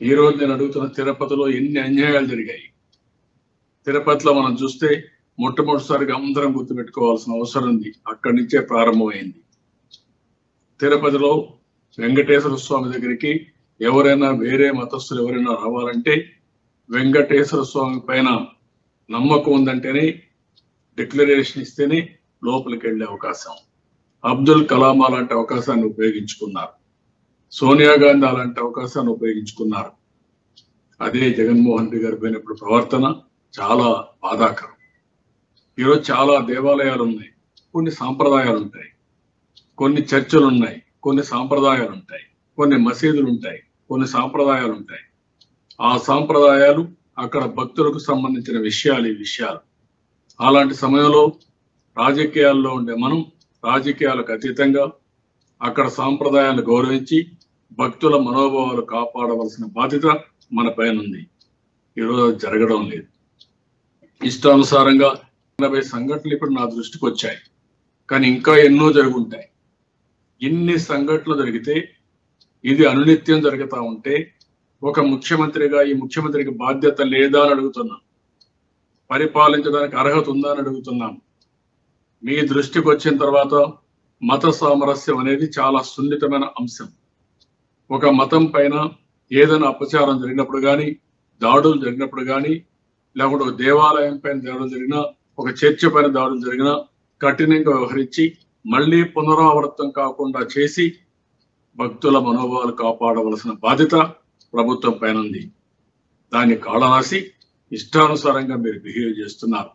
ఈ రోజు నేను అడుగుతున్న తిరుపతిలో ఎన్ని అన్యాయాలు జరిగాయి. తిరుపతిలో మనం చూస్తే మొట్టమొదటిసారిగా అందరం గుర్తుపెట్టుకోవాల్సిన అవసరం ఉంది. అక్కడి నుంచే ప్రారంభమైంది. తిరుపతిలో వెంకటేశ్వర స్వామి దగ్గరికి ఎవరైనా వేరే మతస్థులు ఎవరైనా రావాలంటే వెంకటేశ్వర స్వామి పైన నమ్మకం ఉందంటేనే డిక్లరేషన్ ఇస్తేనే లోపలికి వెళ్ళే అవకాశం. అబ్దుల్ కలాం అలాంటి అవకాశాన్ని ఉపయోగించుకున్నారు. సోనియా గాంధీ అలాంటి అవకాశాన్ని ఉపయోగించుకున్నారు. అదే జగన్మోహన్ రెడ్డి గారి పోయినప్పుడు ప్రవర్తన చాలా బాధాకరం. ఈరోజు చాలా దేవాలయాలు ఉన్నాయి, కొన్ని సాంప్రదాయాలు ఉంటాయి, కొన్ని చర్చలు ఉన్నాయి, కొన్ని సాంప్రదాయాలు ఉంటాయి, కొన్ని మసీదులు ఉంటాయి, కొన్ని సాంప్రదాయాలు ఉంటాయి. ఆ సాంప్రదాయాలు అక్కడ భక్తులకు సంబంధించిన విషయాలు. అలాంటి సమయంలో రాజకీయాల్లో ఉండే మనం రాజకీయాలకు అతీతంగా అక్కడ సాంప్రదాయాలను గౌరవించి భక్తుల మనోభావాలు కాపాడవలసిన బాధ్యత మన పైన ఉంది. ఈరోజు అది జరగడం లేదు. ఇష్టానుసారంగా 80 సంఘటనలు ఇప్పుడు నా దృష్టికి వచ్చాయి, కానీ ఇంకా ఎన్నో జరుగుంటాయి. ఇన్ని సంఘటనలు జరిగితే ఇది అనునిత్యం జరుగుతూ ఉంటే ఒక ముఖ్యమంత్రిగా ఈ ముఖ్యమంత్రికి బాధ్యత లేదా అని అడుగుతున్నాం. పరిపాలించడానికి అర్హత ఉందా అని అడుగుతున్నాం. మీ దృష్టికి వచ్చిన తర్వాత మత సామరస్యం అనేది చాలా సున్నితమైన అంశం. ఒక మతం పైన ఏదైనా అపచారం జరిగినప్పుడు కానీ, దాడులు జరిగినప్పుడు కానీ, లేకుంటే ఒక దేవాలయం పైన దాడులు జరిగినా, ఒక చర్చ పైన దాడులు జరిగినా కఠినంగా వ్యవహరించి మళ్ళీ పునరావృతం కాకుండా చేసి భక్తుల మనోభావాలు కాపాడవలసిన బాధ్యత ప్రభుత్వం పైన ఉంది. దాన్ని కాళరాసి ఇష్టానుసారంగా మీరు బిహేవ్ చేస్తున్నారు.